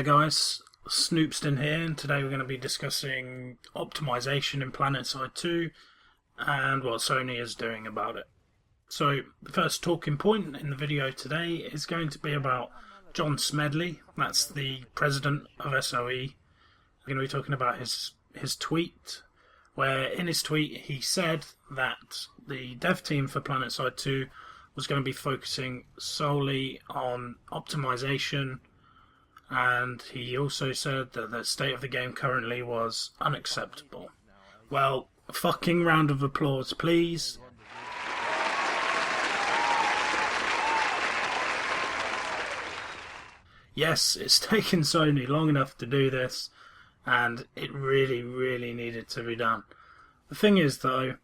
guys, Snoopston here, and today we're going to be discussing optimization in Planetside 2 and what Sony is doing about it. So, the first talking point in the video today is going to be about John Smedley. That's the president of SOE. We're going to be talking about his tweet, where in his tweet he said that the dev team for Planetside 2 was going to be focusing solely on optimization, and he also said that the state of the game currently was unacceptable. Well, a fucking round of applause, please. Yes, it's taken Sony long enough to do this, and it really needed to be done. The thing is, though,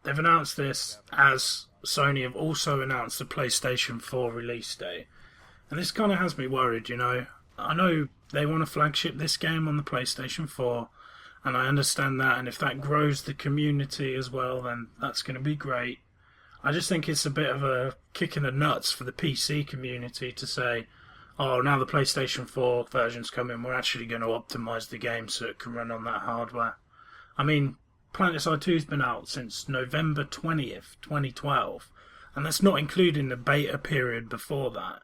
they've announced this as Sony have also announced the PlayStation 4 release date. And this kind of has me worried, you know. I know they want to flagship this game on the PlayStation 4, and I understand that, and if that grows the community as well, then that's going to be great. I just think it's a bit of a kick in the nuts for the PC community to say, oh, now the PlayStation 4 version's coming, we're actually going to optimise the game so it can run on that hardware. I mean, Planetside 2's been out since November 20th, 2012, and that's not including the beta period before that.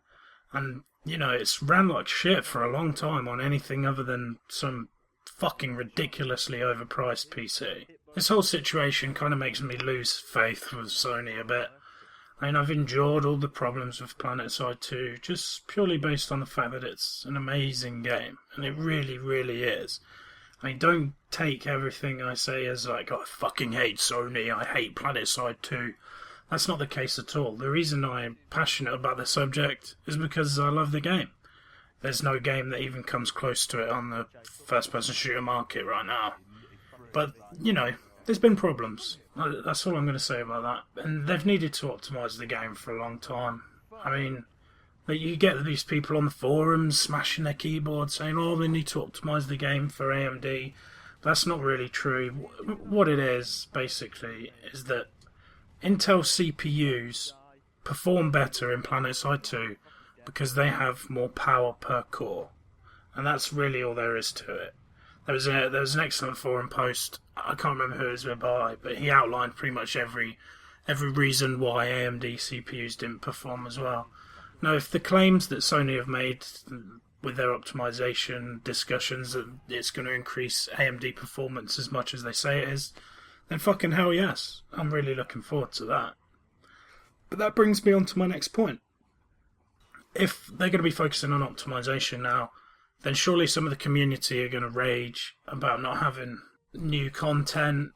And, you know, it's ran like shit for a long time on anything other than some fucking ridiculously overpriced PC. This whole situation kind of makes me lose faith with Sony a bit. I mean, I've endured all the problems with Planetside 2 just purely based on the fact that it's an amazing game, and it really is. I mean, don't take everything I say as like, oh, I fucking hate Sony, I hate Planetside 2. That's not the case at all. The reason I'm passionate about the subject is because I love the game. There's no game that even comes close to it on the first-person shooter market right now. But, you know, there's been problems. That's all I'm going to say about that. And they've needed to optimise the game for a long time. I mean, you get these people on the forums smashing their keyboards saying, oh, they need to optimise the game for AMD. That's not really true. What it is, basically, is that Intel CPUs perform better in Planetside 2 because they have more power per core. And that's really all there is to it. There was an excellent forum post, I can't remember who it was by, but he outlined pretty much every reason why AMD CPUs didn't perform as well. Now, if the claims that Sony have made with their optimization discussions that it's going to increase AMD performance as much as they say it is, then fucking hell yes. I'm really looking forward to that. But that brings me on to my next point. If they're going to be focusing on optimization now, then surely some of the community are going to rage about not having new content,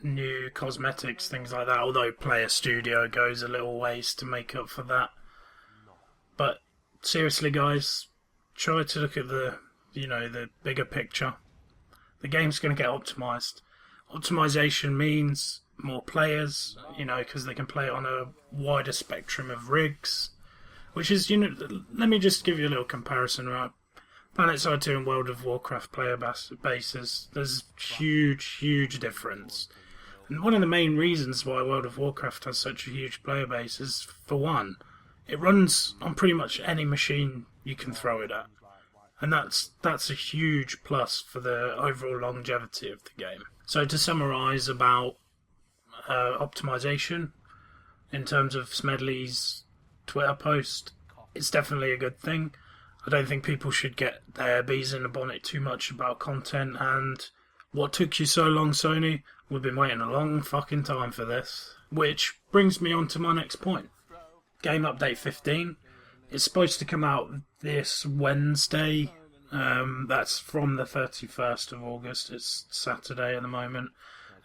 new cosmetics, things like that, although Player Studio goes a little ways to make up for that. But seriously, guys, try to look at the bigger picture. The game's going to get optimized. Optimization means more players, because they can play it on a wider spectrum of rigs, which is, let me just give you a little comparison, right? Planetside 2 and World of Warcraft player bases, there's huge difference. And one of the main reasons why World of Warcraft has such a huge player base is, for one, it runs on pretty much any machine you can throw it at. And that's a huge plus for the overall longevity of the game. So to summarise about optimization, in terms of Smedley's Twitter post, it's definitely a good thing. I don't think people should get their bees in the bonnet too much about content, and what took you so long, Sony? We've been waiting a long fucking time for this. Which brings me on to my next point. Game Update 15. It's supposed to come out this Wednesday. That's from the 31st of August. It's Saturday at the moment.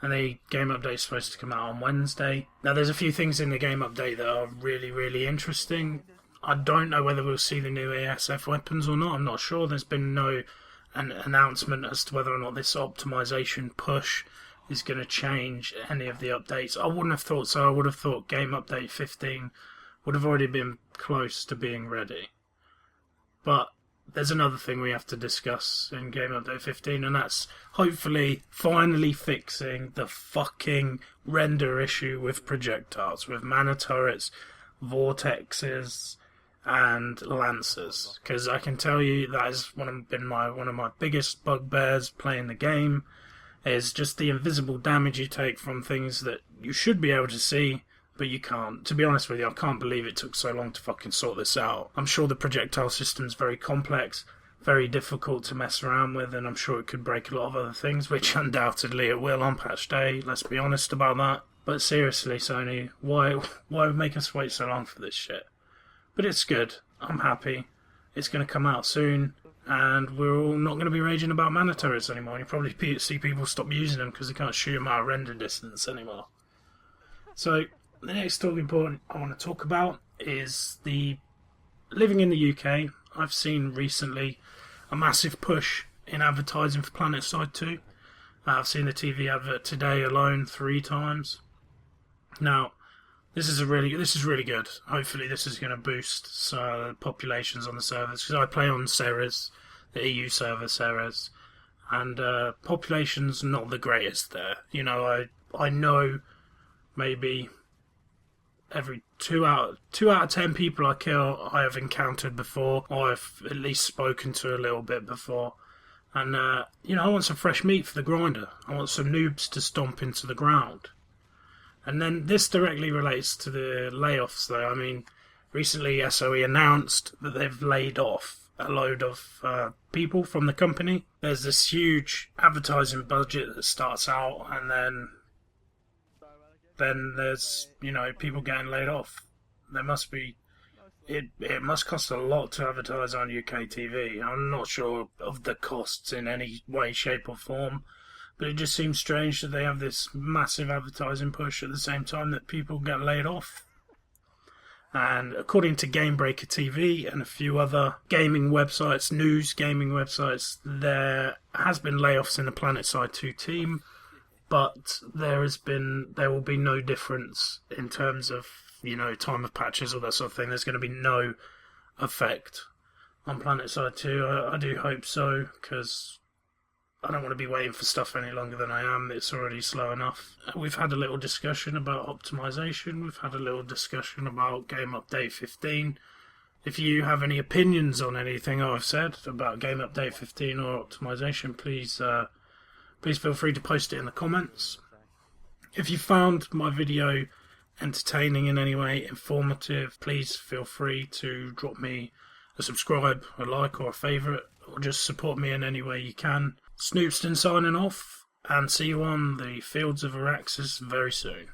And the game update is supposed to come out on Wednesday. Now, there's a few things in the game update that are really interesting. I don't know whether we'll see the new ASF weapons or not. I'm not sure. There's been an announcement as to whether or not this optimization push is going to change any of the updates. I wouldn't have thought so. I would have thought game update 15 would have already been close to being ready. But there's another thing we have to discuss in Game Update 15, and that's hopefully finally fixing the fucking render issue with projectiles, with mana turrets, vortexes, and Lancers, because I can tell you that has one of my biggest bugbears playing the game, is just the invisible damage you take from things that you should be able to see, but you can't. To be honest with you, I can't believe it took so long to fucking sort this out. I'm sure the projectile system's very complex, very difficult to mess around with, and I'm sure it could break a lot of other things, which undoubtedly it will on patch day, let's be honest about that. But seriously, Sony, why make us wait so long for this shit? But it's good. I'm happy. It's going to come out soon, and we're all not going to be raging about mana turrets anymore. You probably see people stop using them because they can't shoot them out of render distance anymore. So, the next talking point I want to talk about is the living in the UK. I've seen recently a massive push in advertising for Planetside 2. I've seen the TV advert today alone 3 times. Now, this is really good. Hopefully, this is going to boost populations on the servers, because I play on Ceres, the EU server Ceres, and population's not the greatest there. You know, I know maybe every 2 out of 10 people I kill I have encountered before, or I've at least spoken to a little bit before. And you know, I want some fresh meat for the grinder. I want some noobs to stomp into the ground. And then this directly relates to the layoffs, though. I mean, recently SOE announced that they've laid off a load of people from the company. There's this huge advertising budget that starts out, and then there's, you know, people getting laid off. There must be... It must cost a lot to advertise on UK TV. I'm not sure of the costs in any way, shape or form. But it just seems strange that they have this massive advertising push at the same time that people get laid off. And according to Gamebreaker TV and a few other gaming websites, news gaming websites, there has been layoffs in the Planetside 2 team, but there will be no difference in terms of, you know, time of patches or that sort of thing. There's going to be no effect on Planetside 2. I do hope so, because I don't want to be waiting for stuff any longer than I am. It's already slow enough. We've had a little discussion about optimization. We've had a little discussion about Game Update 15. If you have any opinions on anything I've said about Game Update 15 or optimization, please feel free to post it in the comments. If you found my video entertaining in any way, informative, please feel free to drop me a subscribe, a like or a favourite, or just support me in any way you can. Snoopston signing off, and see you on the fields of Araxis very soon.